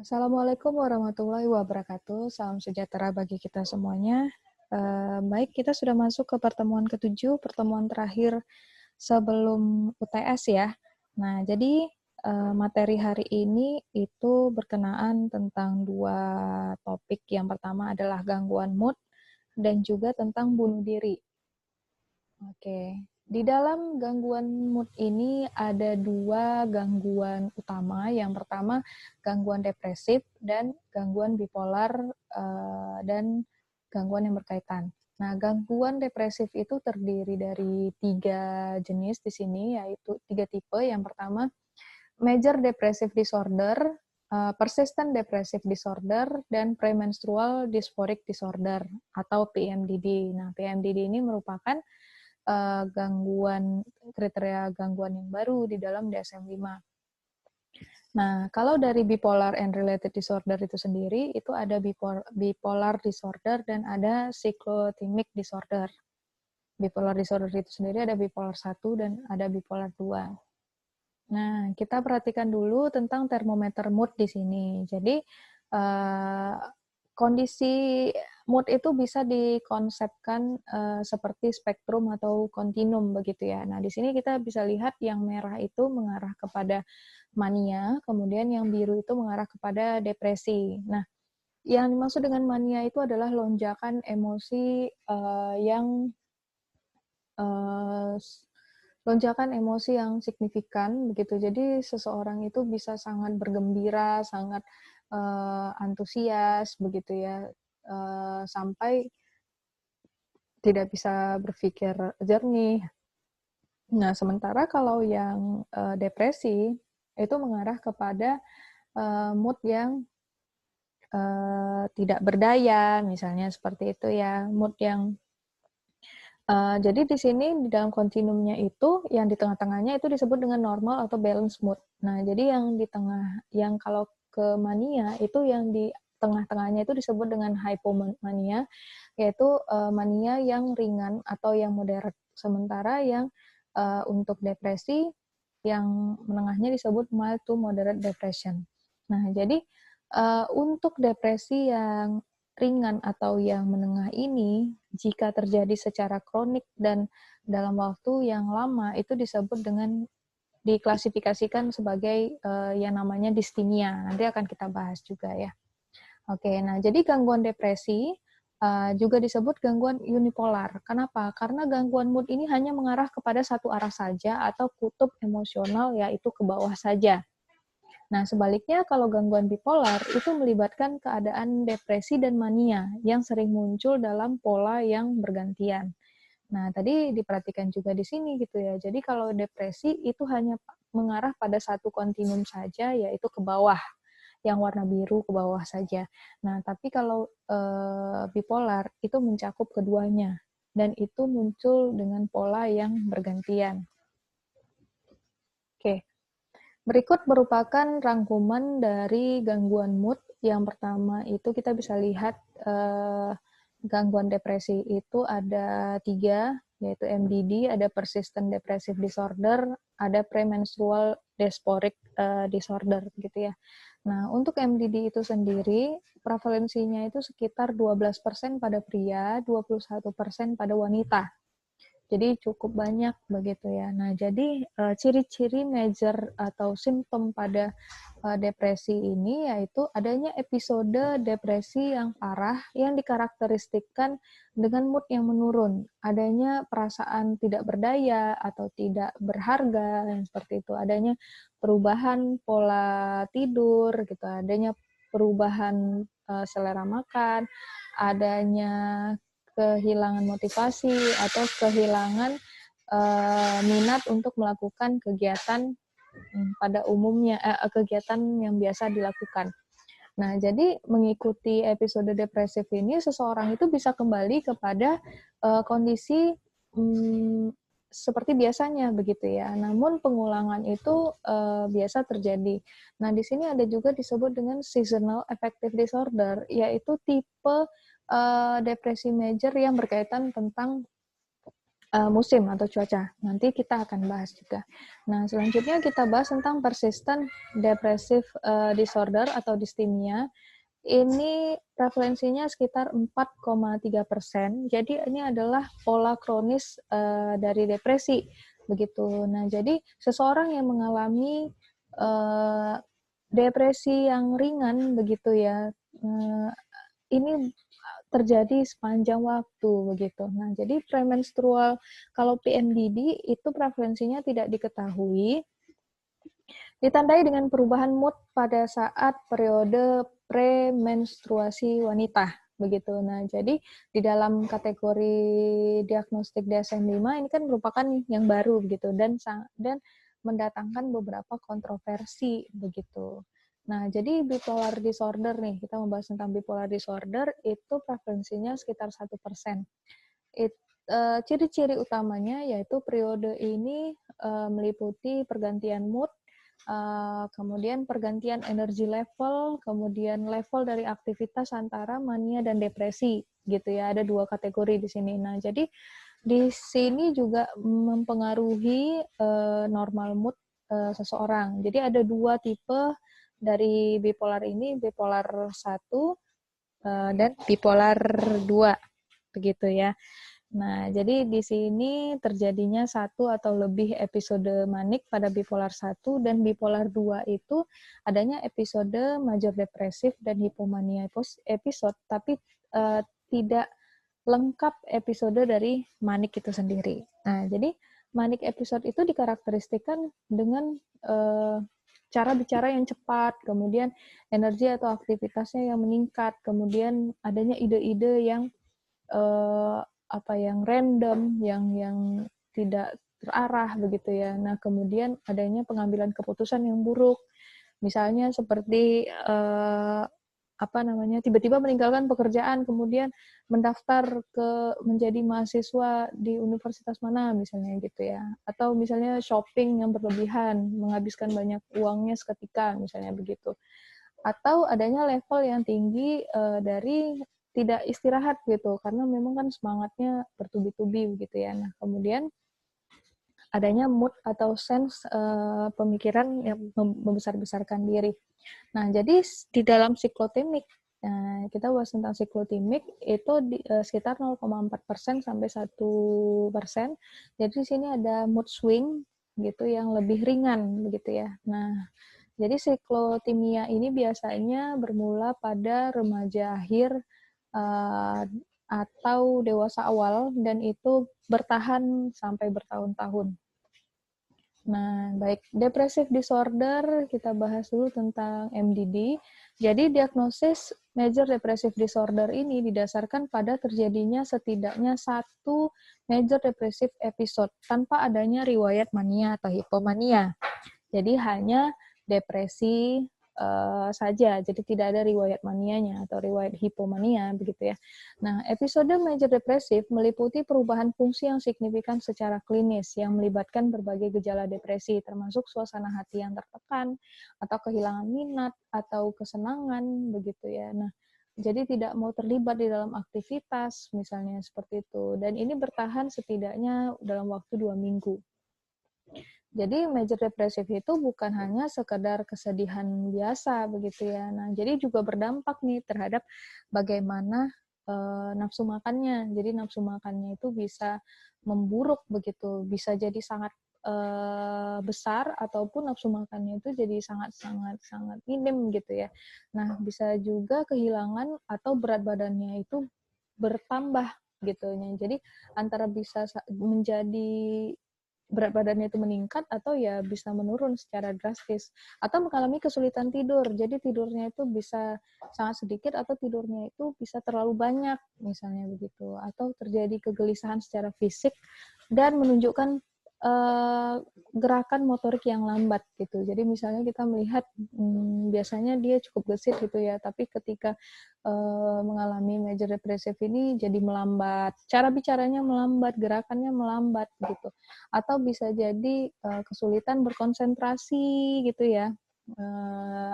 Assalamualaikum warahmatullahi wabarakatuh. Salam sejahtera bagi kita semuanya. Baik, kita sudah masuk ke pertemuan ketujuh, pertemuan terakhir sebelum UTS ya. Nah, jadi materi hari ini itu berkenaan tentang dua topik. Yang pertama adalah gangguan mood dan juga tentang bunuh diri. Oke, di dalam gangguan mood ini ada dua gangguan utama. Yang pertama, gangguan depresif dan gangguan bipolar dan gangguan yang berkaitan. Nah, gangguan depresif itu terdiri dari tiga jenis di sini, yaitu tiga tipe. Yang pertama, major depressive disorder, persistent depressive disorder, dan premenstrual dysphoric disorder atau PMDD. Nah, PMDD ini merupakan kriteria gangguan yang baru di dalam DSM-5. Nah, kalau dari bipolar and related disorder itu sendiri, itu ada bipolar disorder dan ada cyclothymic disorder. Bipolar disorder itu sendiri ada bipolar 1 dan ada bipolar 2. Nah, kita perhatikan dulu tentang termometer mood di sini. Jadi, kondisi mood itu bisa dikonsepkan seperti spektrum atau kontinum begitu ya. Nah, di sini kita bisa lihat yang merah itu mengarah kepada mania, kemudian yang biru itu mengarah kepada depresi. Nah, yang dimaksud dengan mania itu adalah lonjakan emosi lonjakan emosi yang signifikan begitu. Jadi seseorang itu bisa sangat bergembira, sangat antusias begitu ya, sampai tidak bisa berpikir jernih. Nah, sementara kalau yang depresi itu mengarah kepada mood yang tidak berdaya, misalnya seperti itu ya, mood yang jadi di sini di dalam kontinumnya itu, yang di tengah-tengahnya itu disebut dengan normal atau balance mood. Nah, jadi yang di tengah, yang kalau ke mania itu yang di tengah-tengahnya itu disebut dengan hypomania, yaitu mania yang ringan atau yang moderate. Sementara yang untuk depresi yang menengahnya disebut mild to moderate depression. Nah, jadi untuk depresi yang ringan atau yang menengah ini, jika terjadi secara kronik dan dalam waktu yang lama, itu disebut dengan diklasifikasikan sebagai yang namanya distinia. Nanti akan kita bahas juga ya. Oke, nah jadi gangguan depresi juga disebut gangguan unipolar. Kenapa? Karena gangguan mood ini hanya mengarah kepada satu arah saja atau kutub emosional, yaitu ke bawah saja. Nah, sebaliknya kalau gangguan bipolar itu melibatkan keadaan depresi dan mania yang sering muncul dalam pola yang bergantian. Nah, tadi diperhatikan juga di sini gitu ya. Jadi kalau depresi itu hanya mengarah pada satu kontinum saja, yaitu ke bawah, yang warna biru ke bawah saja. Nah, tapi kalau bipolar itu mencakup keduanya dan itu muncul dengan pola yang bergantian. Oke. Berikut merupakan rangkuman dari gangguan mood. Yang pertama itu kita bisa lihat gangguan depresi itu ada 3, yaitu MDD, ada persistent depressive disorder, ada premenstrual dysphoric disorder gitu ya. Nah, untuk MDD itu sendiri, prevalensinya itu sekitar 12% pada pria, 21% pada wanita. Jadi cukup banyak begitu ya. Nah, jadi ciri-ciri major atau simptom pada depresi ini yaitu adanya episode depresi yang parah yang dikarakteristikkan dengan mood yang menurun, adanya perasaan tidak berdaya atau tidak berharga yang seperti itu, adanya perubahan pola tidur gitu, adanya perubahan selera makan, adanya kehilangan motivasi atau kehilangan minat untuk melakukan kegiatan pada umumnya, kegiatan yang biasa dilakukan. Nah, jadi mengikuti episode depresif ini, seseorang itu bisa kembali kepada kondisi seperti biasanya begitu ya. Namun pengulangan itu biasa terjadi. Nah, di sini ada juga disebut dengan seasonal affective disorder, yaitu tipe depresi major yang berkaitan tentang musim atau cuaca. Nanti kita akan bahas juga. Nah, selanjutnya kita bahas tentang persistent depressive disorder atau dysthymia. Ini prevalensinya sekitar 4,3%. Jadi ini adalah pola kronis dari depresi, begitu. Nah, jadi seseorang yang mengalami depresi yang ringan, begitu ya, ini terjadi sepanjang waktu begitu. Nah, jadi premenstrual kalau PMDD itu prevalensinya tidak diketahui, ditandai dengan perubahan mood pada saat periode premenstruasi wanita begitu. Nah, jadi di dalam kategori diagnostik DSM-5 ini kan merupakan yang baru begitu dan mendatangkan beberapa kontroversi begitu. Nah, jadi bipolar disorder nih, kita membahas tentang bipolar disorder, itu prevalensinya sekitar 1%. Ciri-ciri utamanya yaitu periode ini meliputi pergantian mood, kemudian pergantian energi level, kemudian level dari aktivitas antara mania dan depresi, gitu ya. Ada 2 kategori di sini. Nah, jadi di sini juga mempengaruhi normal mood seseorang. Jadi ada 2 tipe dari bipolar ini, bipolar 1 dan bipolar 2, begitu ya. Nah, jadi di sini terjadinya 1 atau lebih episode manik pada bipolar 1 dan bipolar 2 itu adanya episode major depresif dan hipomania episode, tapi tidak lengkap episode dari manik itu sendiri. Nah, jadi manik episode itu dikarakteristikan dengan cara bicara yang cepat, kemudian energi atau aktivitasnya yang meningkat, kemudian adanya ide-ide yang yang random, yang tidak terarah begitu ya. Nah, kemudian adanya pengambilan keputusan yang buruk. Misalnya seperti tiba-tiba meninggalkan pekerjaan, kemudian mendaftar menjadi mahasiswa di universitas mana misalnya gitu ya. Atau misalnya shopping yang berlebihan, menghabiskan banyak uangnya seketika misalnya begitu. Atau adanya level yang tinggi dari tidak istirahat gitu, karena memang kan semangatnya bertubi-tubi gitu ya. Nah, kemudian adanya mood atau sense pemikiran yang membesar-besarkan diri. Nah, jadi di dalam siklotimik, kita bahas tentang siklotimik itu sekitar 0,4% sampai 1%. Jadi di sini ada mood swing gitu yang lebih ringan begitu ya. Nah, jadi siklotimia ini biasanya bermula pada remaja akhir atau dewasa awal dan itu bertahan sampai bertahun-tahun. Nah, baik, depressive disorder, kita bahas dulu tentang MDD. Jadi, diagnosis major depressive disorder ini didasarkan pada terjadinya setidaknya 1 major depressive episode tanpa adanya riwayat mania atau hipomania. Jadi, hanya depresi saja, jadi tidak ada riwayat manianya atau riwayat hipomania begitu ya. Nah, episode major depresif meliputi perubahan fungsi yang signifikan secara klinis yang melibatkan berbagai gejala depresi termasuk suasana hati yang tertekan atau kehilangan minat atau kesenangan begitu ya. Nah, jadi tidak mau terlibat di dalam aktivitas misalnya seperti itu dan ini bertahan setidaknya dalam waktu 2 minggu. Jadi major depresif itu bukan hanya sekedar kesedihan biasa begitu ya. Nah, jadi juga berdampak nih terhadap bagaimana nafsu makannya. Jadi nafsu makannya itu bisa memburuk begitu, bisa jadi sangat besar ataupun nafsu makannya itu jadi sangat minim gitu ya. Nah, bisa juga kehilangan atau berat badannya itu bertambah gitu ya. Jadi antara bisa menjadi berat badannya itu meningkat atau ya bisa menurun secara drastis atau mengalami kesulitan tidur. Jadi tidurnya itu bisa sangat sedikit atau tidurnya itu bisa terlalu banyak misalnya begitu atau terjadi kegelisahan secara fisik dan menunjukkan gerakan motorik yang lambat gitu. Jadi misalnya kita melihat biasanya dia cukup gesit gitu ya, tapi ketika mengalami major depresif ini jadi melambat. Cara bicaranya melambat, gerakannya melambat gitu. Atau bisa jadi kesulitan berkonsentrasi gitu ya.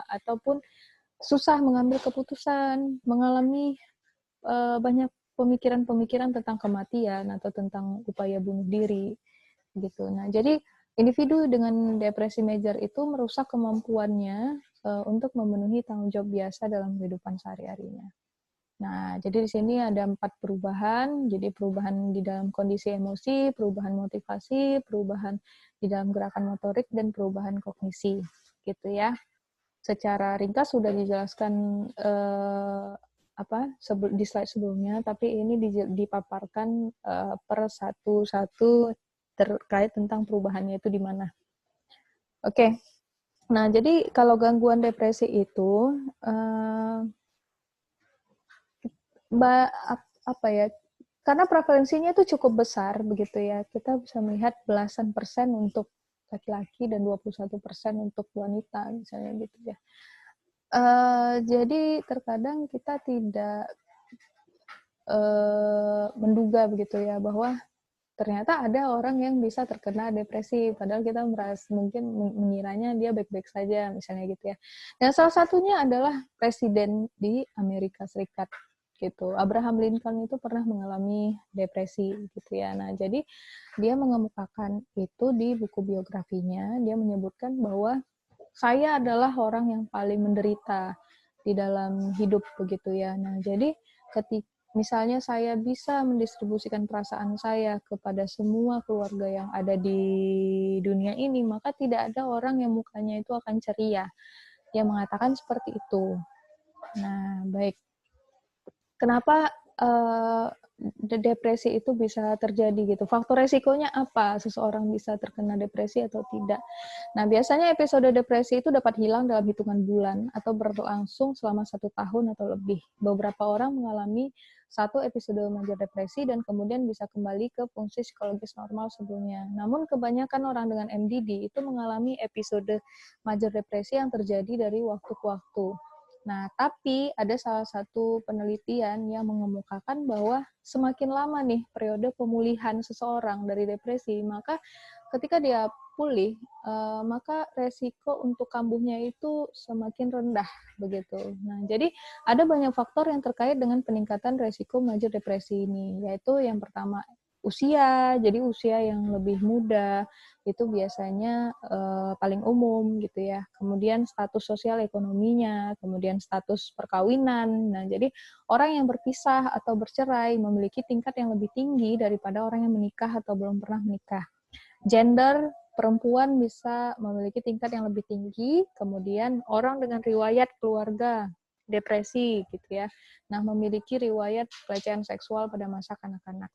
Ataupun susah mengambil keputusan, mengalami banyak pemikiran-pemikiran tentang kematian atau tentang upaya bunuh diri gitu. Nah, jadi individu dengan depresi major itu merusak kemampuannya untuk memenuhi tanggung jawab biasa dalam kehidupan sehari-harinya. Nah, jadi di sini ada 4 perubahan. Jadi perubahan di dalam kondisi emosi, perubahan motivasi, perubahan di dalam gerakan motorik, dan perubahan kognisi. Gitu ya. Secara ringkas sudah dijelaskan di slide sebelumnya, tapi ini dipaparkan per satu-satu terkait tentang perubahannya itu di mana. Oke. Nah, jadi kalau gangguan depresi itu apa ya? Karena prevalensinya itu cukup besar begitu ya. Kita bisa melihat belasan persen untuk laki-laki dan 21% untuk wanita misalnya gitu ya. Jadi terkadang kita tidak menduga begitu ya bahwa ternyata ada orang yang bisa terkena depresi, padahal kita mungkin mengiranya dia baik-baik saja misalnya gitu ya. Dan salah satunya adalah presiden di Amerika Serikat gitu. Abraham Lincoln itu pernah mengalami depresi gitu ya. Nah, jadi dia mengemukakan itu di buku biografinya, dia menyebutkan bahwa saya adalah orang yang paling menderita di dalam hidup begitu ya. Nah, jadi ketika misalnya saya bisa mendistribusikan perasaan saya kepada semua keluarga yang ada di dunia ini, maka tidak ada orang yang mukanya itu akan ceria. Dia mengatakan seperti itu. Nah, baik. Kenapa depresi itu bisa terjadi gitu? Faktor resikonya apa seseorang bisa terkena depresi atau tidak? Nah, biasanya episode depresi itu dapat hilang dalam hitungan bulan atau berlangsung selama 1 tahun atau lebih. Beberapa orang mengalami satu episode major depresi dan kemudian bisa kembali ke fungsi psikologis normal sebelumnya. Namun kebanyakan orang dengan MDD itu mengalami episode major depresi yang terjadi dari waktu ke waktu. Nah, tapi ada salah satu penelitian yang mengemukakan bahwa semakin lama nih periode pemulihan seseorang dari depresi, maka ketika dia pulih, maka resiko untuk kambuhnya itu semakin rendah begitu. Nah, jadi ada banyak faktor yang terkait dengan peningkatan resiko major depresi ini, yaitu yang pertama usia, jadi usia yang lebih muda itu biasanya paling umum gitu ya. Kemudian status sosial ekonominya, kemudian status perkawinan. Nah, jadi orang yang berpisah atau bercerai memiliki tingkat yang lebih tinggi daripada orang yang menikah atau belum pernah menikah. Gender, perempuan bisa memiliki tingkat yang lebih tinggi, kemudian orang dengan riwayat keluarga depresi gitu ya. Nah, memiliki riwayat pelecehan seksual pada masa kanak-kanak.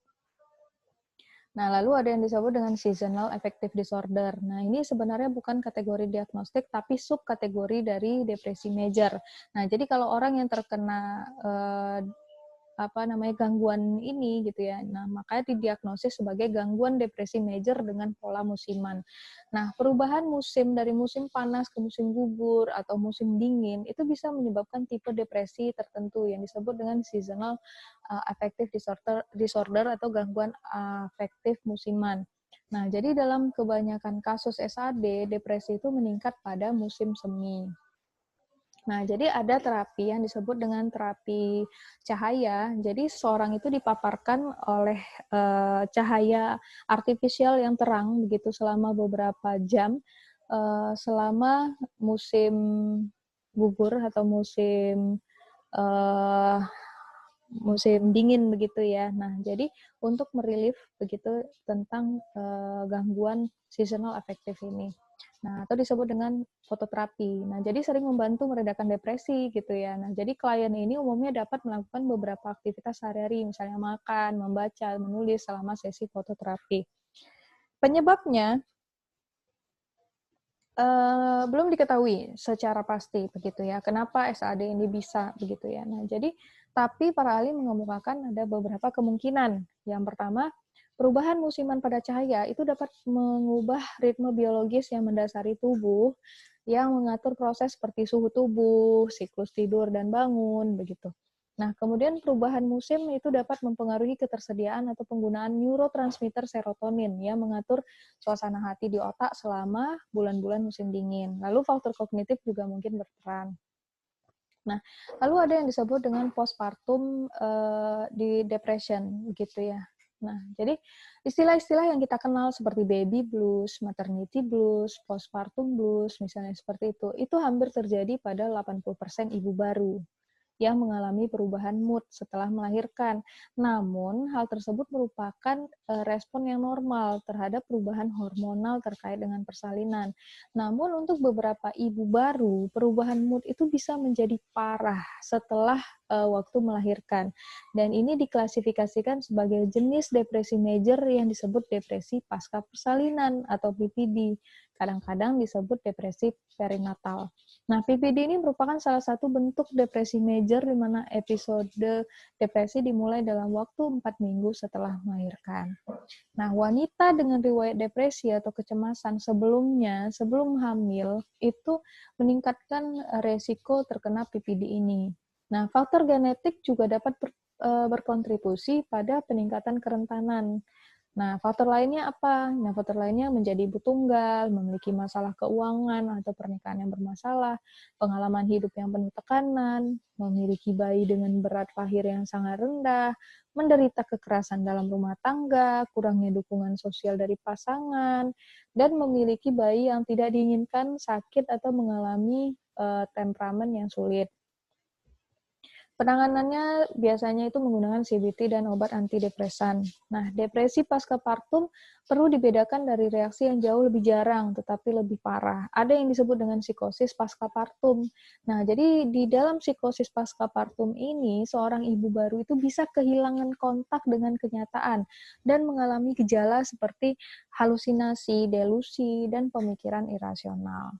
Nah, lalu ada yang disebut dengan seasonal affective disorder. Nah, ini sebenarnya bukan kategori diagnostik, tapi subkategori dari depresi major. Nah, jadi kalau orang yang terkena gangguan ini gitu ya. Nah, makanya didiagnosis sebagai gangguan depresi major dengan pola musiman. Nah, perubahan musim dari musim panas ke musim gugur atau musim dingin itu bisa menyebabkan tipe depresi tertentu yang disebut dengan seasonal affective disorder atau gangguan afektif musiman. Nah, jadi dalam kebanyakan kasus SAD, depresi itu meningkat pada musim semi. Nah, jadi ada terapi yang disebut dengan terapi cahaya. Jadi seorang itu dipaparkan oleh cahaya artifisial yang terang begitu selama beberapa jam selama musim gugur atau uh, musim dingin begitu ya. Nah, jadi untuk merelief begitu tentang gangguan seasonal affective ini. Nah, atau disebut dengan fototerapi. Nah, jadi sering membantu meredakan depresi gitu ya. Nah, jadi klien ini umumnya dapat melakukan beberapa aktivitas sehari-hari, misalnya makan, membaca, menulis selama sesi fototerapi. Penyebabnya belum diketahui secara pasti begitu ya. Kenapa SAD ini bisa begitu ya. Nah, jadi tapi para ahli mengemukakan ada beberapa kemungkinan. Yang pertama, perubahan musiman pada cahaya itu dapat mengubah ritme biologis yang mendasari tubuh yang mengatur proses seperti suhu tubuh, siklus tidur dan bangun begitu. Nah, kemudian perubahan musim itu dapat mempengaruhi ketersediaan atau penggunaan neurotransmitter serotonin yang mengatur suasana hati di otak selama bulan-bulan musim dingin. Lalu faktor kognitif juga mungkin berperan. Nah, lalu ada yang disebut dengan postpartum di depression, gitu ya. Nah, jadi istilah-istilah yang kita kenal seperti baby blues, maternity blues, postpartum blues, misalnya seperti itu hampir terjadi pada 80% ibu baru yang mengalami perubahan mood setelah melahirkan. Namun, hal tersebut merupakan respon yang normal terhadap perubahan hormonal terkait dengan persalinan. Namun, untuk beberapa ibu baru, perubahan mood itu bisa menjadi parah setelah waktu melahirkan. Dan ini diklasifikasikan sebagai jenis depresi major yang disebut depresi pasca persalinan atau PPD. Kadang-kadang disebut depresi perinatal. Nah, PPD ini merupakan salah satu bentuk depresi major di mana episode depresi dimulai dalam waktu 4 minggu setelah melahirkan. Nah, wanita dengan riwayat depresi atau kecemasan sebelum hamil, itu meningkatkan resiko terkena PPD ini. Nah, faktor genetik juga dapat berkontribusi pada peningkatan kerentanan. Nah, faktor lainnya apa? Nah, faktor lainnya menjadi ibu tunggal, memiliki masalah keuangan atau pernikahan yang bermasalah, pengalaman hidup yang penuh tekanan, memiliki bayi dengan berat lahir yang sangat rendah, menderita kekerasan dalam rumah tangga, kurangnya dukungan sosial dari pasangan, dan memiliki bayi yang tidak diinginkan, sakit, atau mengalami temperamen yang sulit. Penanganannya biasanya itu menggunakan CBT dan obat antidepresan. Nah, depresi pasca-partum perlu dibedakan dari reaksi yang jauh lebih jarang tetapi lebih parah. Ada yang disebut dengan psikosis pasca-partum. Nah, jadi di dalam psikosis pasca-partum ini, seorang ibu baru itu bisa kehilangan kontak dengan kenyataan dan mengalami gejala seperti halusinasi, delusi, dan pemikiran irasional.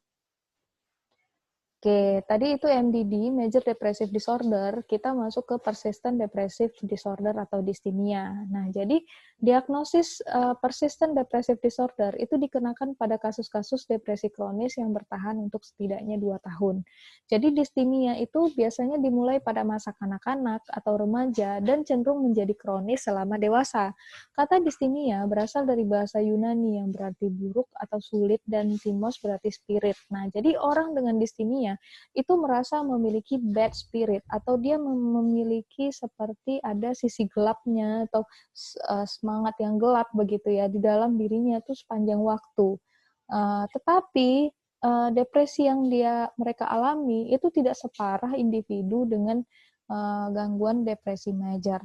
Oke, tadi itu MDD, Major Depressive Disorder, kita masuk ke Persistent Depressive Disorder atau distimia. Nah, jadi diagnosis Persistent Depressive Disorder itu dikenakan pada kasus-kasus depresi kronis yang bertahan untuk setidaknya 2 tahun. Jadi distimia itu biasanya dimulai pada masa kanak-kanak atau remaja dan cenderung menjadi kronis selama dewasa. Kata distimia berasal dari bahasa Yunani yang berarti buruk atau sulit dan timos berarti spirit. Nah, jadi orang dengan distimia itu merasa memiliki bad spirit atau dia memiliki seperti ada sisi gelapnya atau semangat yang gelap begitu ya di dalam dirinya itu sepanjang waktu. Tetapi depresi yang mereka alami itu tidak separah individu dengan gangguan depresi major.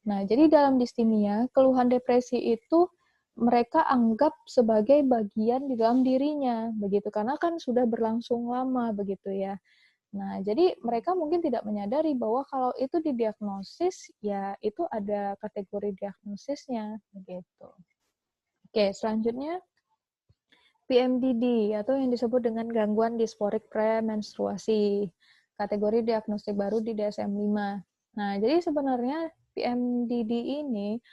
Nah, jadi dalam distimia, keluhan depresi itu mereka anggap sebagai bagian di dalam dirinya, begitu. Karena kan sudah berlangsung lama, begitu ya. Nah, jadi mereka mungkin tidak menyadari bahwa kalau itu didiagnosis, ya itu ada kategori diagnosisnya, begitu. Oke, selanjutnya PMDD, atau yang disebut dengan gangguan disporik premenstruasi. Kategori diagnostik baru di DSM-5. Nah, jadi sebenarnya PMDD ini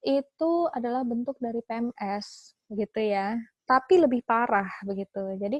itu adalah bentuk dari PMS gitu ya, tapi lebih parah begitu. Jadi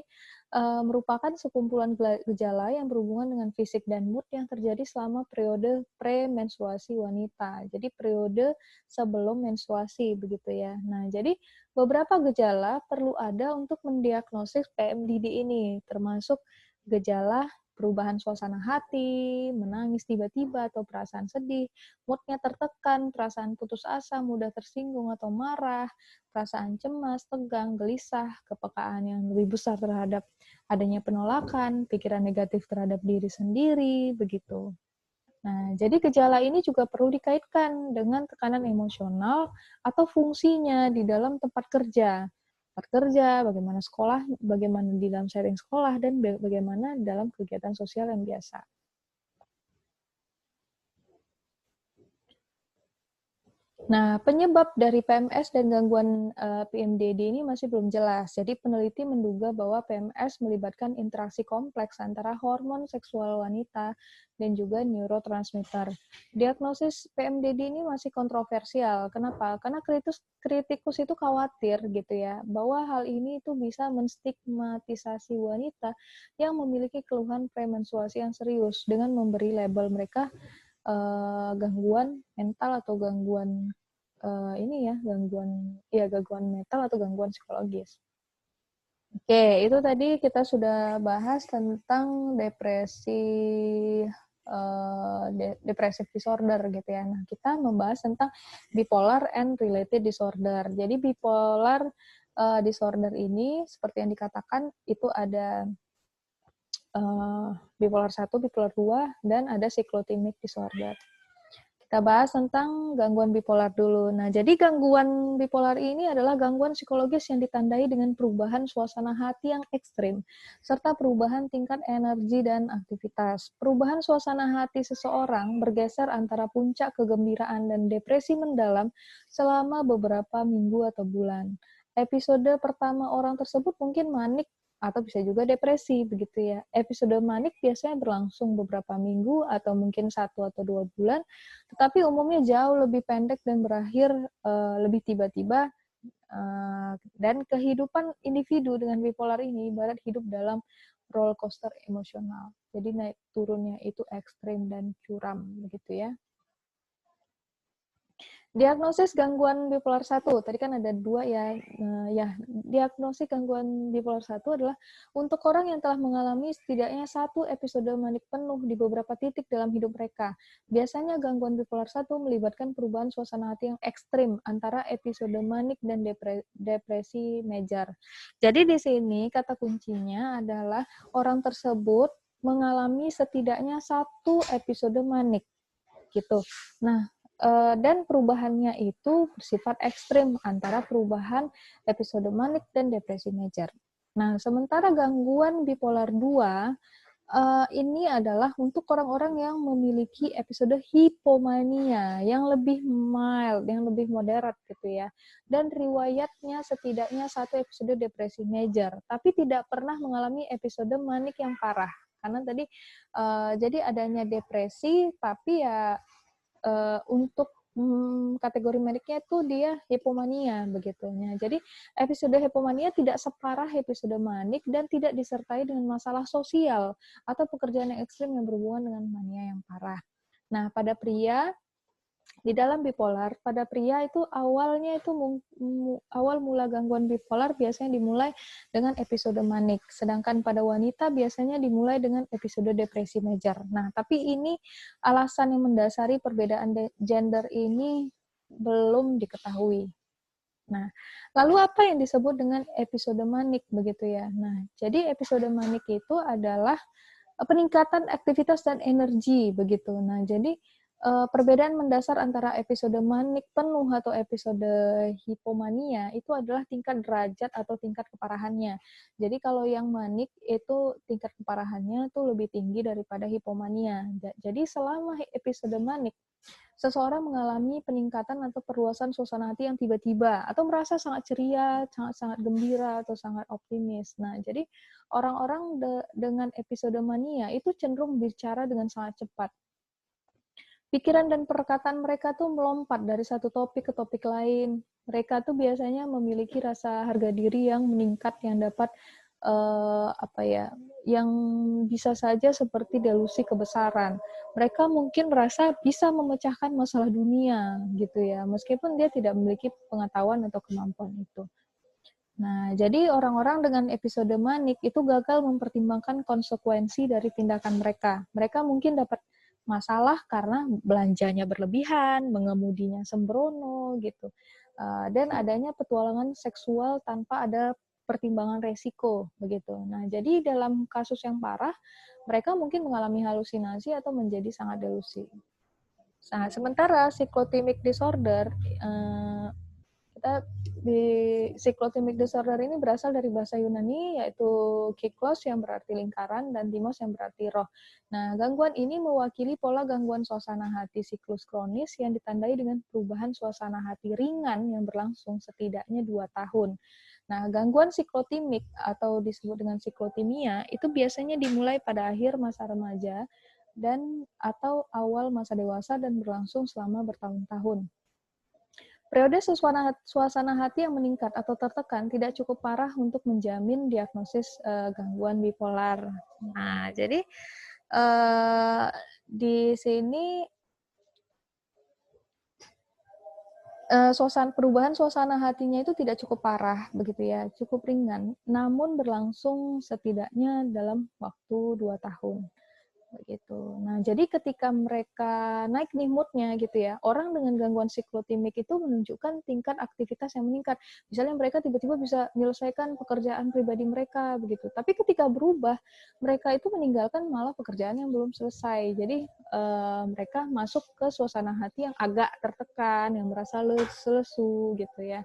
merupakan sekumpulan gejala yang berhubungan dengan fisik dan mood yang terjadi selama periode premenstruasi wanita. Jadi periode sebelum menstruasi begitu ya. Nah, jadi beberapa gejala perlu ada untuk mendiagnosis PMDD ini, termasuk gejala perubahan suasana hati, menangis tiba-tiba atau perasaan sedih, mood-nya tertekan, perasaan putus asa, mudah tersinggung atau marah, perasaan cemas, tegang, gelisah, kepekaan yang lebih besar terhadap adanya penolakan, pikiran negatif terhadap diri sendiri, begitu. Nah, jadi gejala ini juga perlu dikaitkan dengan tekanan emosional atau fungsinya di dalam tempat kerja. Tempat kerja, bagaimana sekolah, bagaimana di dalam setting sekolah, dan bagaimana dalam kegiatan sosial yang biasa. Nah, penyebab dari PMS dan gangguan PMDD ini masih belum jelas. Jadi peneliti menduga bahwa PMS melibatkan interaksi kompleks antara hormon seksual wanita dan juga neurotransmitter. Diagnosis PMDD ini masih kontroversial. Kenapa? Karena kritikus itu khawatir gitu ya, bahwa hal ini itu bisa menstigmatisasi wanita yang memiliki keluhan premenstruasi yang serius dengan memberi label mereka gangguan mental atau gangguan gangguan mental atau gangguan psikologis. Oke, itu tadi kita sudah bahas tentang depresi depressive disorder gitu ya. Nah, kita membahas tentang bipolar and related disorder. Jadi bipolar disorder ini seperti yang dikatakan itu ada bipolar 1, bipolar 2, dan ada cyclothymic disorder. Kita bahas tentang gangguan bipolar dulu. Nah, jadi gangguan bipolar ini adalah gangguan psikologis yang ditandai dengan perubahan suasana hati yang ekstrim, serta perubahan tingkat energi dan aktivitas. Perubahan suasana hati seseorang bergeser antara puncak kegembiraan dan depresi mendalam selama beberapa minggu atau bulan. Episode pertama orang tersebut mungkin manik atau bisa juga depresi, begitu ya. Episode manik biasanya berlangsung beberapa minggu atau mungkin 1 atau 2 bulan, tetapi umumnya jauh lebih pendek dan berakhir lebih tiba-tiba, dan kehidupan individu dengan bipolar ini ibarat hidup dalam roller coaster emosional. Jadi naik turunnya itu ekstrim dan curam, begitu ya. Diagnosis gangguan bipolar 1, tadi kan ada 2 ya. Diagnosis gangguan bipolar 1 adalah untuk orang yang telah mengalami setidaknya 1 episode manik penuh di beberapa titik dalam hidup mereka. Biasanya gangguan bipolar 1 melibatkan perubahan suasana hati yang ekstrim antara episode manik dan depresi major. Jadi di sini kata kuncinya adalah orang tersebut mengalami setidaknya 1 episode manik gitu. Nah, dan perubahannya itu bersifat ekstrim antara perubahan episode manik dan depresi major. Nah, sementara gangguan bipolar 2 ini adalah untuk orang-orang yang memiliki episode hipomania yang lebih mild, yang lebih moderat gitu ya. Dan riwayatnya setidaknya 1 episode depresi major, tapi tidak pernah mengalami episode manik yang parah. Karena tadi jadi adanya depresi, tapi ya untuk kategori mediknya itu dia hipomania begitu. Nah, jadi episode hipomania tidak separah episode manik dan tidak disertai dengan masalah sosial atau pekerjaan yang ekstrim yang berhubungan dengan mania yang parah. Nah, pada pria di dalam bipolar, pada pria itu awalnya itu awal mula gangguan bipolar biasanya dimulai dengan episode manik, sedangkan pada wanita biasanya dimulai dengan episode depresi major. Nah, tapi ini alasan yang mendasari perbedaan gender ini belum diketahui. Nah, lalu apa yang disebut dengan episode manik begitu ya? Nah, jadi episode manik itu adalah peningkatan aktivitas dan energi begitu. Nah, jadi perbedaan mendasar antara episode manik penuh atau episode hipomania itu adalah tingkat derajat atau tingkat keparahannya. Jadi kalau yang manik itu tingkat keparahannya tuh lebih tinggi daripada hipomania. Jadi selama episode manik, seseorang mengalami peningkatan atau perluasan suasana hati yang tiba-tiba atau merasa sangat ceria, sangat gembira atau sangat optimis. Nah, jadi orang-orang dengan episode mania itu cenderung bicara dengan sangat cepat. Pikiran dan perkataan mereka tuh melompat dari satu topik ke topik lain. Mereka tuh biasanya memiliki rasa harga diri yang meningkat yang dapat yang bisa saja seperti delusi kebesaran. Mereka mungkin merasa bisa memecahkan masalah dunia gitu ya, meskipun dia tidak memiliki pengetahuan atau kemampuan itu. Nah, jadi orang-orang dengan episode manik itu gagal mempertimbangkan konsekuensi dari tindakan mereka. Mereka mungkin dapat masalah karena belanjanya berlebihan, mengemudinya sembrono gitu, dan adanya petualangan seksual tanpa ada pertimbangan resiko begitu. Nah, jadi dalam kasus yang parah, mereka mungkin mengalami halusinasi atau menjadi sangat delusi. Nah, sementara cyclothymic disorder, di cyclothymic disorder ini berasal dari bahasa Yunani yaitu kyklos yang berarti lingkaran dan timos yang berarti roh. Nah, gangguan ini mewakili pola gangguan suasana hati siklus kronis yang ditandai dengan perubahan suasana hati ringan yang berlangsung setidaknya 2 tahun. Nah, gangguan siklotimik atau disebut dengan siklotimia itu biasanya dimulai pada akhir masa remaja dan atau awal masa dewasa dan berlangsung selama bertahun-tahun. Periode suasana hati yang meningkat atau tertekan tidak cukup parah untuk menjamin diagnosis gangguan bipolar. Nah, jadi di sini perubahan suasana hatinya itu tidak cukup parah, begitu ya, cukup ringan, namun berlangsung setidaknya dalam waktu 2 tahun. begitu. Nah, jadi ketika mereka naik nih mood-nya gitu ya, orang dengan gangguan siklotimik itu menunjukkan tingkat aktivitas yang meningkat. Misalnya mereka tiba-tiba bisa menyelesaikan pekerjaan pribadi mereka begitu. Tapi ketika berubah, mereka itu meninggalkan malah pekerjaan yang belum selesai. Jadi mereka masuk ke suasana hati yang agak tertekan, yang merasa lesu gitu ya.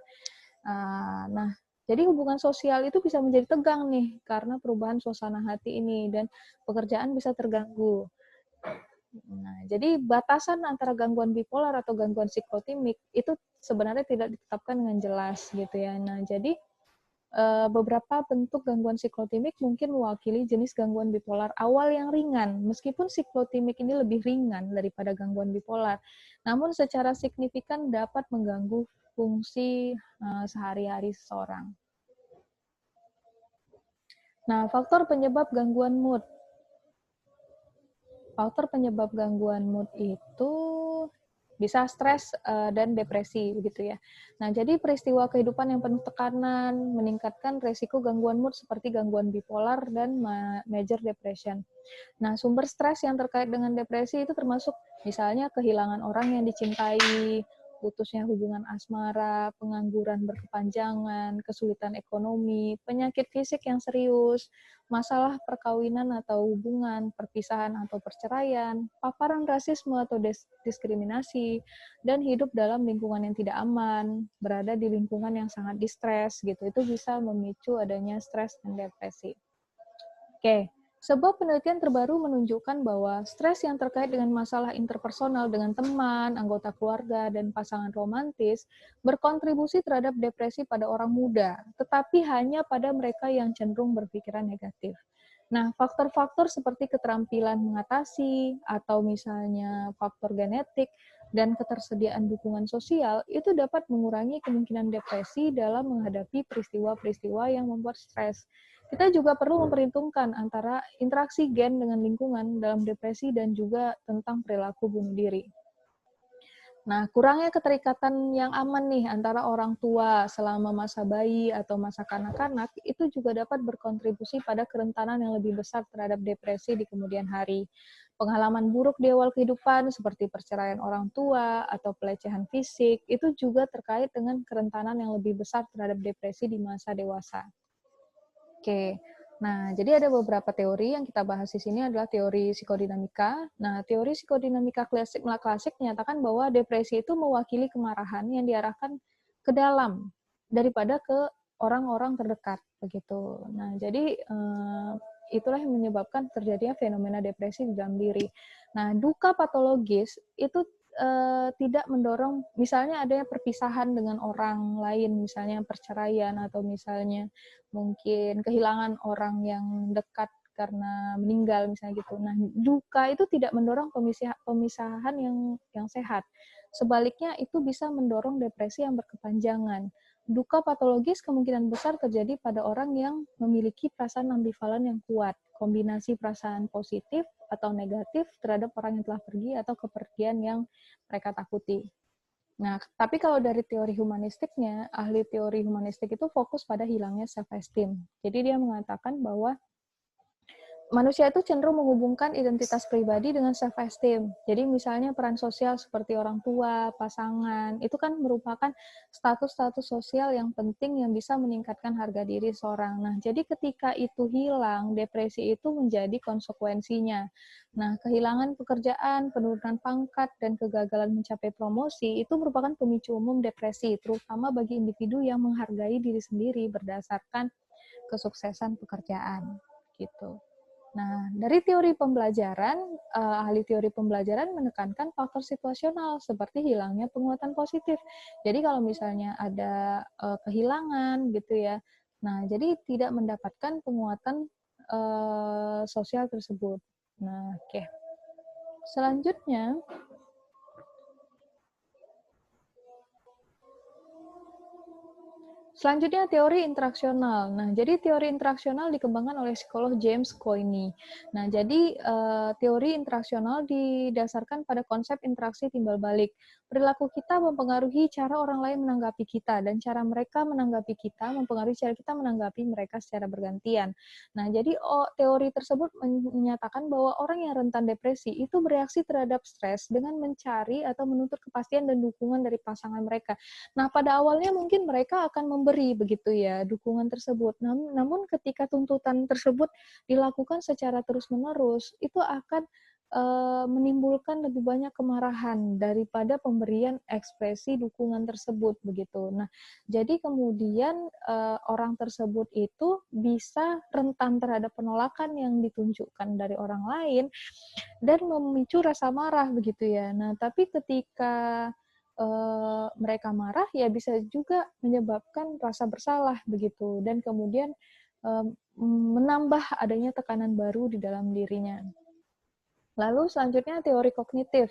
Nah, jadi hubungan sosial itu bisa menjadi tegang nih karena perubahan suasana hati ini dan pekerjaan bisa terganggu. Nah, jadi batasan antara gangguan bipolar atau gangguan psikotimik itu sebenarnya tidak ditetapkan dengan jelas gitu ya. Nah, jadi beberapa bentuk gangguan psikotimik mungkin mewakili jenis gangguan bipolar awal yang ringan, meskipun psikotimik ini lebih ringan daripada gangguan bipolar. Namun secara signifikan dapat mengganggu fungsi sehari-hari seseorang. Nah, faktor penyebab gangguan mood. Faktor penyebab gangguan mood itu bisa stres dan depresi begitu ya. Nah, jadi peristiwa kehidupan yang penuh tekanan meningkatkan resiko gangguan mood seperti gangguan bipolar dan major depression. Nah, sumber stres yang terkait dengan depresi itu termasuk misalnya kehilangan orang yang dicintai, putusnya hubungan asmara, pengangguran berkepanjangan, kesulitan ekonomi, penyakit fisik yang serius, masalah perkawinan atau hubungan, perpisahan atau perceraian, paparan rasisme atau diskriminasi, dan hidup dalam lingkungan yang tidak aman, berada di lingkungan yang sangat distres gitu. Itu bisa memicu adanya stres dan depresi. Oke, sebuah penelitian terbaru menunjukkan bahwa stres yang terkait dengan masalah interpersonal dengan teman, anggota keluarga, dan pasangan romantis berkontribusi terhadap depresi pada orang muda, tetapi hanya pada mereka yang cenderung berpikiran negatif. Nah, faktor-faktor seperti keterampilan mengatasi atau misalnya faktor genetik dan ketersediaan dukungan sosial itu dapat mengurangi kemungkinan depresi dalam menghadapi peristiwa-peristiwa yang membuat stres. Kita juga perlu memperhitungkan antara interaksi gen dengan lingkungan dalam depresi dan juga tentang perilaku bunuh diri. Nah, kurangnya keterikatan yang aman nih antara orang tua selama masa bayi atau masa kanak-kanak itu juga dapat berkontribusi pada kerentanan yang lebih besar terhadap depresi di kemudian hari. Pengalaman buruk di awal kehidupan seperti perceraian orang tua atau pelecehan fisik itu juga terkait dengan kerentanan yang lebih besar terhadap depresi di masa dewasa. Oke, nah jadi ada beberapa teori yang kita bahas di sini adalah teori psikodinamika. Nah, teori psikodinamika klasik menyatakan bahwa depresi itu mewakili kemarahan yang diarahkan ke dalam daripada ke orang-orang terdekat, begitu. Nah, jadi itulah yang menyebabkan terjadinya fenomena depresi di dalam diri. Nah, duka patologis itu tidak mendorong, misalnya adanya perpisahan dengan orang lain, misalnya perceraian atau misalnya mungkin kehilangan orang yang dekat karena meninggal misalnya gitu. Nah, duka itu tidak mendorong pemisahan yang sehat. Sebaliknya itu bisa mendorong depresi yang berkepanjangan. Duka patologis kemungkinan besar terjadi pada orang yang memiliki perasaan ambivalen yang kuat, kombinasi perasaan positif atau negatif terhadap orang yang telah pergi atau kepergian yang mereka takuti. Nah, tapi kalau dari teori humanistiknya, ahli teori humanistik itu fokus pada hilangnya self-esteem. Jadi dia mengatakan bahwa manusia itu cenderung menghubungkan identitas pribadi dengan self-esteem. Jadi misalnya peran sosial seperti orang tua, pasangan, itu kan merupakan status-status sosial yang penting yang bisa meningkatkan harga diri seorang. Nah, jadi ketika itu hilang, depresi itu menjadi konsekuensinya. Nah, kehilangan pekerjaan, penurunan pangkat, dan kegagalan mencapai promosi itu merupakan pemicu umum depresi, terutama bagi individu yang menghargai diri sendiri berdasarkan kesuksesan pekerjaan. Gitu. Nah, dari teori pembelajaran, ahli teori pembelajaran menekankan faktor situasional seperti hilangnya penguatan positif. Jadi kalau misalnya ada kehilangan gitu ya, nah jadi tidak mendapatkan penguatan sosial tersebut. Nah, oke. Selanjutnya, Selanjutnya teori interaksional. Nah, jadi teori interaksional dikembangkan oleh psikolog James Coyne. Nah, jadi teori interaksional didasarkan pada konsep interaksi timbal balik. Perilaku kita mempengaruhi cara orang lain menanggapi kita, dan cara mereka menanggapi kita mempengaruhi cara kita menanggapi mereka secara bergantian. Nah, jadi teori tersebut menyatakan bahwa orang yang rentan depresi itu bereaksi terhadap stres dengan mencari atau menuntut kepastian dan dukungan dari pasangan mereka. Nah, pada awalnya mungkin mereka akan memberi begitu ya dukungan tersebut. Namun ketika tuntutan tersebut dilakukan secara terus-menerus, itu akan menimbulkan lebih banyak kemarahan daripada pemberian ekspresi dukungan tersebut begitu. Nah, jadi kemudian orang tersebut itu bisa rentan terhadap penolakan yang ditunjukkan dari orang lain dan memicu rasa marah begitu ya. Nah, tapi ketika mereka marah ya bisa juga menyebabkan rasa bersalah begitu, dan kemudian menambah adanya tekanan baru di dalam dirinya. Lalu selanjutnya teori kognitif.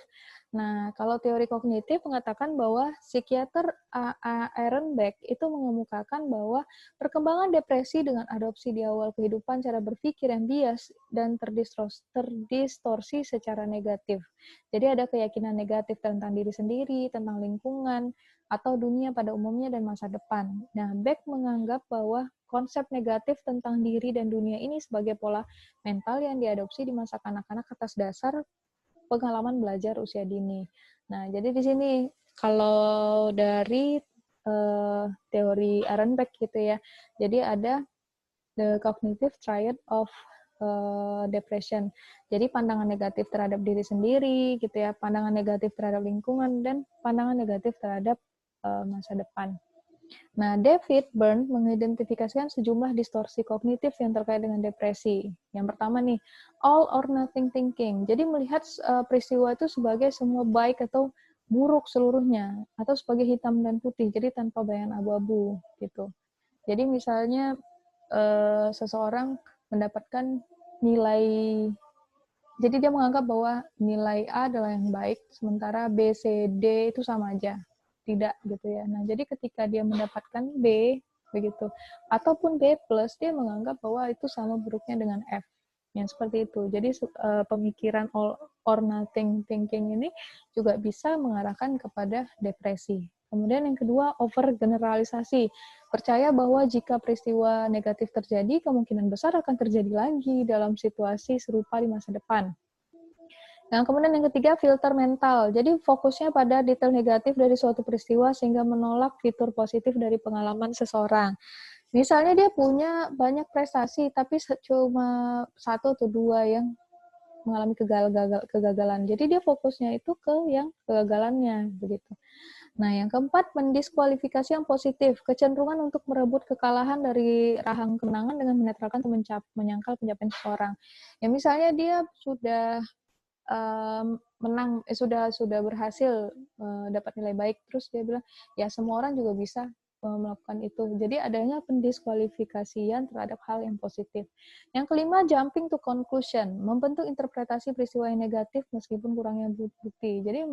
Nah, kalau teori kognitif mengatakan bahwa psikiater Aaron Beck itu mengemukakan bahwa perkembangan depresi dengan adopsi di awal kehidupan cara berpikir yang bias dan terdistorsi secara negatif. Jadi ada keyakinan negatif tentang diri sendiri, tentang lingkungan, atau dunia pada umumnya dan masa depan. Nah, Beck menganggap bahwa konsep negatif tentang diri dan dunia ini sebagai pola mental yang diadopsi di masa kanak-kanak atas dasar pengalaman belajar usia dini. Nah, jadi di sini kalau dari teori Aaron Beck gitu ya, jadi ada the cognitive triad of depression. Jadi pandangan negatif terhadap diri sendiri gitu ya, pandangan negatif terhadap lingkungan, dan pandangan negatif terhadap masa depan. Nah, David Byrne mengidentifikasikan sejumlah distorsi kognitif yang terkait dengan depresi. Yang pertama nih, all or nothing thinking. Jadi melihat peristiwa itu sebagai semua baik atau buruk seluruhnya, atau sebagai hitam dan putih, jadi tanpa bayangan abu-abu gitu. Jadi misalnya seseorang mendapatkan nilai, jadi dia menganggap bahwa nilai A adalah yang baik, sementara B, C, D itu sama aja. Tidak gitu ya. Nah, jadi ketika dia mendapatkan B, begitu, ataupun B+, dia menganggap bahwa itu sama buruknya dengan F. Yang seperti itu. Jadi pemikiran all or nothing thinking ini juga bisa mengarahkan kepada depresi. Kemudian yang kedua, overgeneralisasi. Percaya bahwa jika peristiwa negatif terjadi, kemungkinan besar akan terjadi lagi dalam situasi serupa di masa depan. Nah, kemudian yang ketiga, filter mental. Jadi fokusnya pada detail negatif dari suatu peristiwa sehingga menolak fitur positif dari pengalaman seseorang. Misalnya dia punya banyak prestasi, tapi cuma satu atau dua yang mengalami kegagalan. Jadi dia fokusnya itu ke yang kegagalannya, begitu. Nah, yang keempat, mendiskualifikasi yang positif. Kecenderungan untuk merebut kekalahan dari rahang kemenangan dengan menetralkan atau menyangkal pencapaian seseorang. Ya, misalnya dia sudah menang, sudah berhasil dapat nilai baik, terus dia bilang, ya semua orang juga bisa melakukan itu. Jadi adanya pendiskualifikasian terhadap hal yang positif. Yang kelima, jumping to conclusion, membentuk interpretasi peristiwa yang negatif meskipun kurangnya bukti. Jadi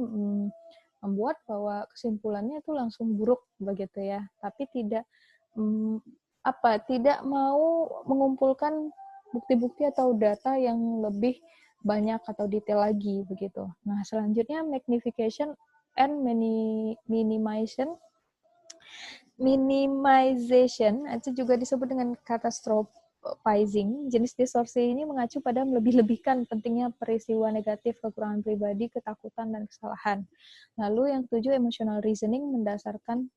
membuat bahwa kesimpulannya itu langsung buruk begitu ya, tapi tidak tidak mau mengumpulkan bukti-bukti atau data yang lebih banyak atau detail lagi begitu. Nah, selanjutnya magnification and minimization itu juga disebut dengan catastrophizing. Jenis distorsi ini mengacu pada melebih-lebihkan pentingnya peristiwa negatif, kekurangan pribadi, ketakutan, dan kesalahan. Lalu yang ketujuh, emotional reasoning, mendasarkan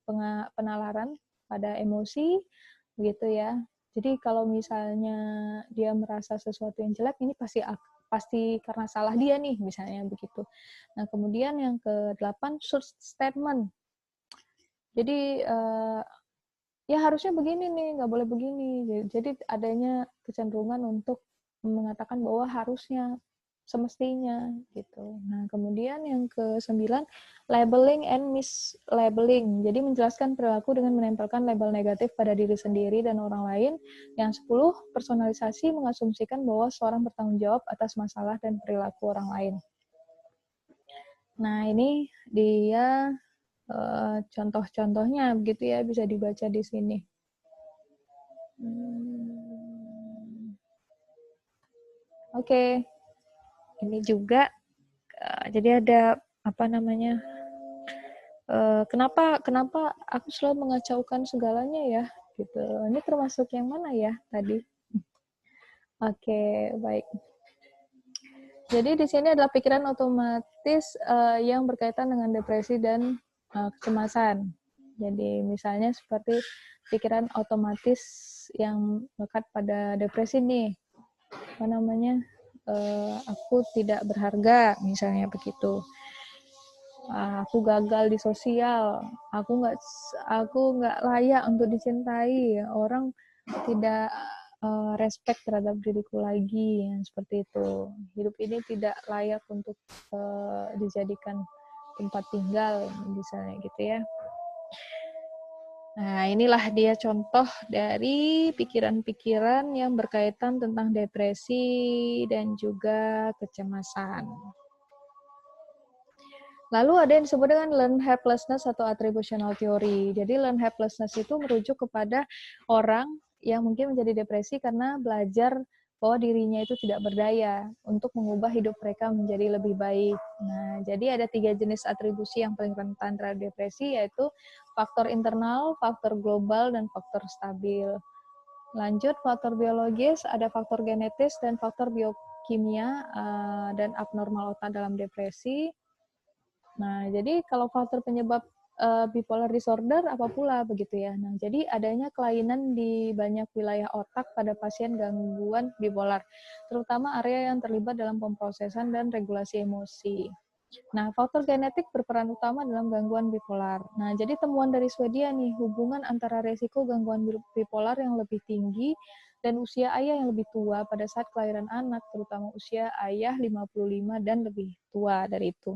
penalaran pada emosi, begitu ya. Jadi kalau misalnya dia merasa sesuatu yang jelek, ini pasti karena salah dia nih, misalnya begitu. Nah, kemudian yang ke-8, truth statement. Jadi ya harusnya begini nih, nggak boleh begini. Jadi adanya kecenderungan untuk mengatakan bahwa harusnya, semestinya gitu. Nah, kemudian yang ke-9, labeling and mislabeling. Jadi menjelaskan perilaku dengan menempelkan label negatif pada diri sendiri dan orang lain. Yang 10, personalisasi, mengasumsikan bahwa seorang bertanggung jawab atas masalah dan perilaku orang lain. Nah, ini dia contoh-contohnya begitu ya, bisa dibaca di sini. Oke. Ini juga jadi ada apa namanya? Kenapa aku selalu mengacaukan segalanya ya, gitu. Ini termasuk yang mana ya tadi? Oke, baik. Jadi di sini adalah pikiran otomatis yang berkaitan dengan depresi dan kecemasan. Jadi misalnya seperti pikiran otomatis yang melekat pada depresi nih, apa namanya? Aku tidak berharga, misalnya begitu. Aku gagal di sosial, aku nggak layak untuk dicintai, orang tidak respect terhadap diriku lagi, yang seperti itu. Hidup ini tidak layak untuk dijadikan tempat tinggal, misalnya gitu ya. Nah, inilah dia contoh dari pikiran-pikiran yang berkaitan tentang depresi dan juga kecemasan. Lalu ada yang disebut dengan learned helplessness atau attributional theory. Jadi learned helplessness itu merujuk kepada orang yang mungkin menjadi depresi karena belajar bahwa dirinya itu tidak berdaya untuk mengubah hidup mereka menjadi lebih baik. Nah, jadi ada 3 jenis atribusi yang paling rentan terhadap depresi, yaitu faktor internal, faktor global, dan faktor stabil. Lanjut, faktor biologis, ada faktor genetis dan faktor biokimia dan abnormal otak dalam depresi. Nah, jadi kalau faktor penyebab bipolar disorder apa pula begitu ya. Nah, jadi adanya kelainan di banyak wilayah otak pada pasien gangguan bipolar, terutama area yang terlibat dalam pemrosesan dan regulasi emosi. Nah, faktor genetik berperan utama dalam gangguan bipolar. Nah, jadi temuan dari Swedia nih, hubungan antara resiko gangguan bipolar yang lebih tinggi dan usia ayah yang lebih tua pada saat kelahiran anak, terutama usia ayah 55 dan lebih tua dari itu.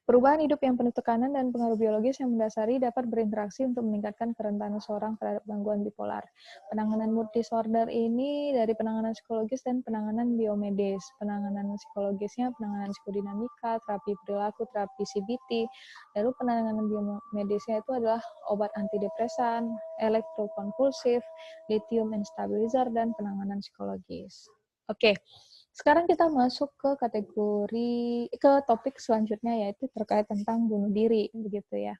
Perubahan hidup yang penuh tekanan dan pengaruh biologis yang mendasari dapat berinteraksi untuk meningkatkan kerentanan seorang terhadap gangguan bipolar. Penanganan mood disorder ini dari penanganan psikologis dan penanganan biomedis. Penanganan psikologisnya penanganan psikodinamika, terapi perilaku, terapi CBT. Lalu penanganan biomedisnya itu adalah obat antidepresan, elektrokonvulsif, lithium instabilizer, dan penanganan psikologis. Oke. Sekarang kita masuk ke topik selanjutnya, yaitu terkait tentang bunuh diri, begitu ya.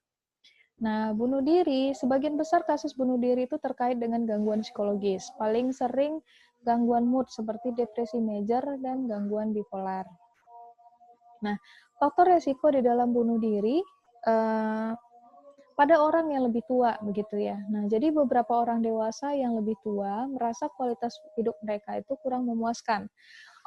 Nah, bunuh diri, sebagian besar kasus bunuh diri itu terkait dengan gangguan psikologis. Paling sering gangguan mood seperti depresi major dan gangguan bipolar. Nah, faktor resiko di dalam bunuh diri pada orang yang lebih tua, begitu ya. Nah, jadi beberapa orang dewasa yang lebih tua merasa kualitas hidup mereka itu kurang memuaskan.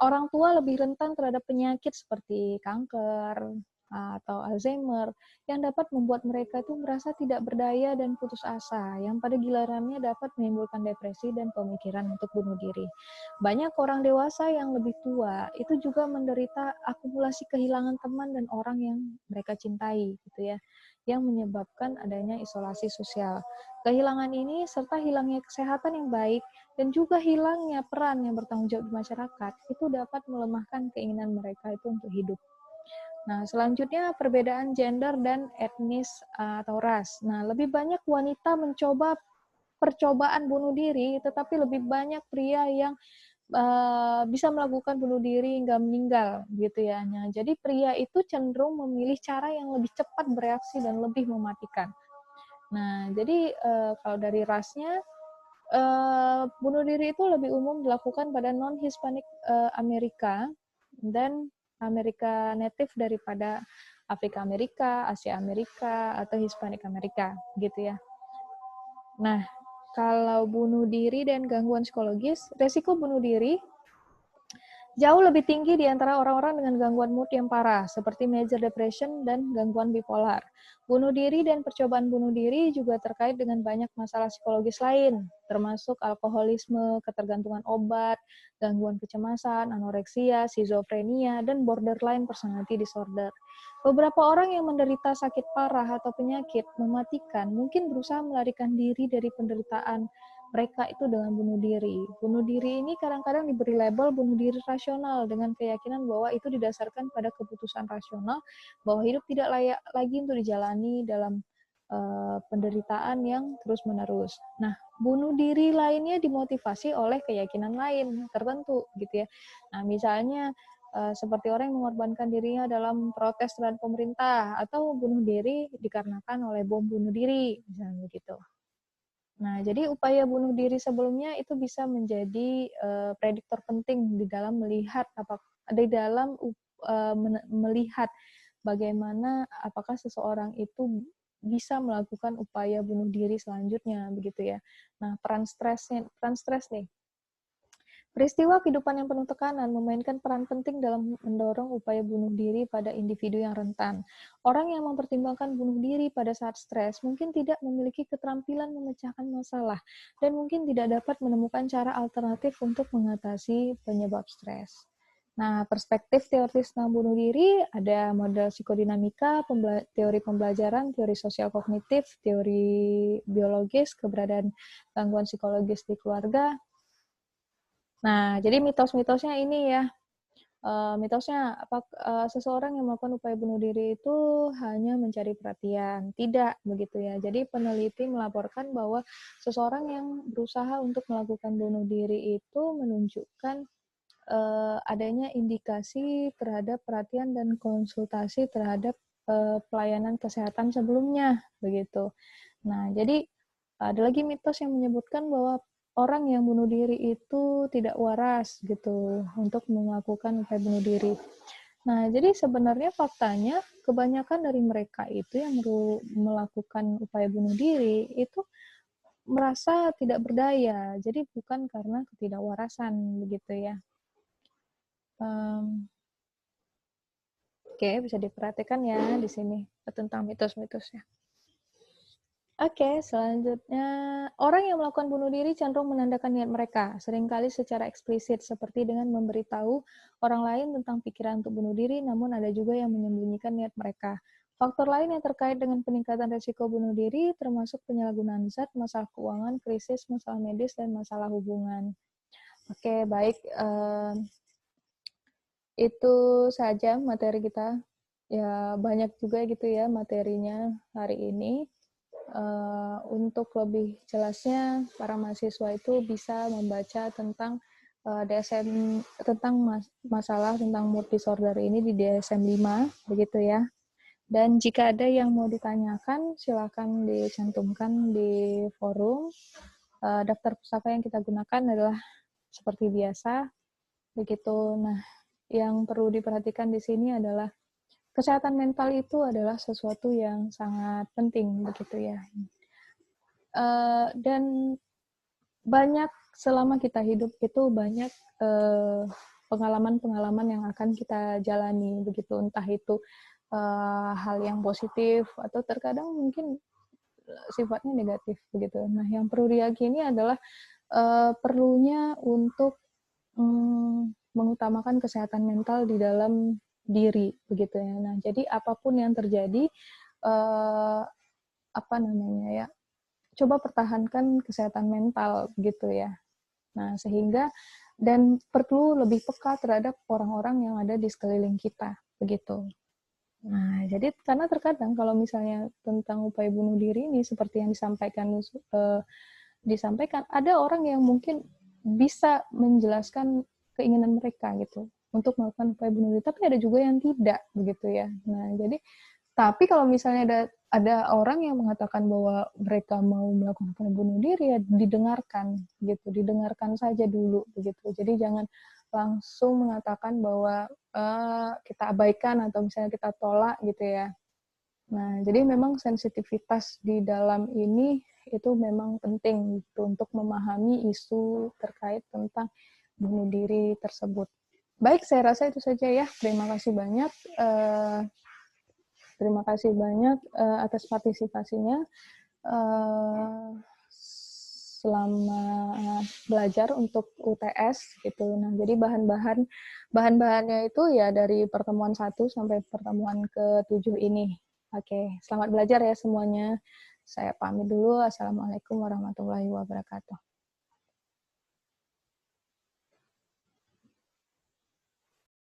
Orang tua lebih rentan terhadap penyakit seperti kanker atau Alzheimer yang dapat membuat mereka itu merasa tidak berdaya dan putus asa, yang pada gilirannya dapat menimbulkan depresi dan pemikiran untuk bunuh diri. Banyak orang dewasa yang lebih tua itu juga menderita akumulasi kehilangan teman dan orang yang mereka cintai, gitu ya, yang menyebabkan adanya isolasi sosial. Kehilangan ini serta hilangnya kesehatan yang baik dan juga hilangnya peran yang bertanggung jawab di masyarakat itu dapat melemahkan keinginan mereka itu untuk hidup. Nah, selanjutnya perbedaan gender dan etnis atau ras. Nah, lebih banyak wanita mencoba percobaan bunuh diri, tetapi lebih banyak pria yang bisa melakukan bunuh diri hingga meninggal, gitu ya. Nah, jadi pria itu cenderung memilih cara yang lebih cepat bereaksi dan lebih mematikan. Nah, jadi kalau dari rasnya, bunuh diri itu lebih umum dilakukan pada non-Hispanic Amerika dan Amerika native daripada Afrika Amerika, Asia Amerika, atau Hispanic Amerika, gitu ya. Nah, kalau bunuh diri dan gangguan psikologis, resiko bunuh diri jauh lebih tinggi di antara orang-orang dengan gangguan mood yang parah, seperti major depression dan gangguan bipolar. Bunuh diri dan percobaan bunuh diri juga terkait dengan banyak masalah psikologis lain, termasuk alkoholisme, ketergantungan obat, gangguan kecemasan, anoreksia, skizofrenia, dan borderline personality disorder. Beberapa orang yang menderita sakit parah atau penyakit mematikan mungkin berusaha melarikan diri dari penderitaan mereka itu dengan bunuh diri. Bunuh diri ini kadang-kadang diberi label bunuh diri rasional dengan keyakinan bahwa itu didasarkan pada keputusan rasional bahwa hidup tidak layak lagi untuk dijalani dalam penderitaan yang terus-menerus. Nah, bunuh diri lainnya dimotivasi oleh keyakinan lain tertentu gitu ya. Nah, misalnya seperti orang yang mengorbankan dirinya dalam protes terhadap pemerintah atau bunuh diri dikarenakan oleh bom bunuh diri, misalnya begitu. Nah, jadi upaya bunuh diri sebelumnya itu bisa menjadi prediktor penting di dalam melihat melihat bagaimana apakah seseorang itu bisa melakukan upaya bunuh diri selanjutnya begitu ya. Nah, peran stres nih. Peristiwa kehidupan yang penuh tekanan memainkan peran penting dalam mendorong upaya bunuh diri pada individu yang rentan. Orang yang mempertimbangkan bunuh diri pada saat stres mungkin tidak memiliki keterampilan memecahkan masalah dan mungkin tidak dapat menemukan cara alternatif untuk mengatasi penyebab stres. Nah, perspektif teoris tentang bunuh diri ada model psikodinamika, teori pembelajaran, teori sosial kognitif, teori biologis, keberadaan gangguan psikologis di keluarga. Nah, jadi mitos-mitosnya ini ya. Mitosnya, seseorang yang melakukan upaya bunuh diri itu hanya mencari perhatian. Tidak, begitu ya. Jadi peneliti melaporkan bahwa seseorang yang berusaha untuk melakukan bunuh diri itu menunjukkan adanya indikasi terhadap perhatian dan konsultasi terhadap pelayanan kesehatan sebelumnya, begitu. Nah, jadi ada lagi mitos yang menyebutkan bahwa orang yang bunuh diri itu tidak waras gitu untuk melakukan upaya bunuh diri. Nah, jadi sebenarnya faktanya kebanyakan dari mereka itu yang melakukan upaya bunuh diri itu merasa tidak berdaya. Jadi bukan karena ketidakwarasan begitu ya. Oke, bisa diperhatikan ya di sini tentang mitos-mitosnya. Oke, selanjutnya orang yang melakukan bunuh diri cenderung menandakan niat mereka, seringkali secara eksplisit seperti dengan memberitahu orang lain tentang pikiran untuk bunuh diri, namun ada juga yang menyembunyikan niat mereka. Faktor lain yang terkait dengan peningkatan risiko bunuh diri termasuk penyalahgunaan zat, masalah keuangan, krisis, masalah medis, dan masalah hubungan. Oke, baik. Itu saja materi kita. Ya, banyak juga gitu ya materinya hari ini. Untuk lebih jelasnya, para mahasiswa itu bisa membaca tentang DSM, tentang masalah tentang mood disorder ini di DSM 5, begitu ya. Dan jika ada yang mau ditanyakan, silakan dicantumkan di forum. Daftar pustaka yang kita gunakan adalah seperti biasa, begitu. Nah, yang perlu diperhatikan di sini adalah kesehatan mental itu adalah sesuatu yang sangat penting, begitu ya. Dan banyak selama kita hidup itu banyak pengalaman-pengalaman yang akan kita jalani, begitu, entah itu hal yang positif atau terkadang mungkin sifatnya negatif, begitu. Nah, yang perlu diyakini adalah perlunya untuk mengutamakan kesehatan mental di dalam diri, begitu ya. Nah, jadi apapun yang terjadi, coba pertahankan kesehatan mental, gitu ya. Nah, sehingga dan perlu lebih peka terhadap orang-orang yang ada di sekeliling kita, begitu. Nah, jadi karena terkadang kalau misalnya tentang upaya bunuh diri ini seperti yang disampaikan, ada orang yang mungkin bisa menjelaskan keinginan mereka gitu untuk melakukan upaya bunuh diri, tapi ada juga yang tidak, begitu ya. Nah, jadi tapi kalau misalnya ada orang yang mengatakan bahwa mereka mau melakukan upaya bunuh diri, ya didengarkan gitu, didengarkan saja dulu begitu. Jadi jangan langsung mengatakan bahwa kita abaikan atau misalnya kita tolak gitu ya. Nah, jadi memang sensitivitas di dalam ini itu memang penting gitu, untuk memahami isu terkait tentang bunuh diri tersebut. Baik, saya rasa itu saja ya. Terima kasih banyak. Terima kasih banyak atas partisipasinya selama belajar untuk UTS gitu. Nah, jadi bahan-bahannya itu ya dari pertemuan 1 sampai pertemuan ke-7 ini. Oke, selamat belajar ya semuanya. Saya pamit dulu. Assalamualaikum warahmatullahi wabarakatuh.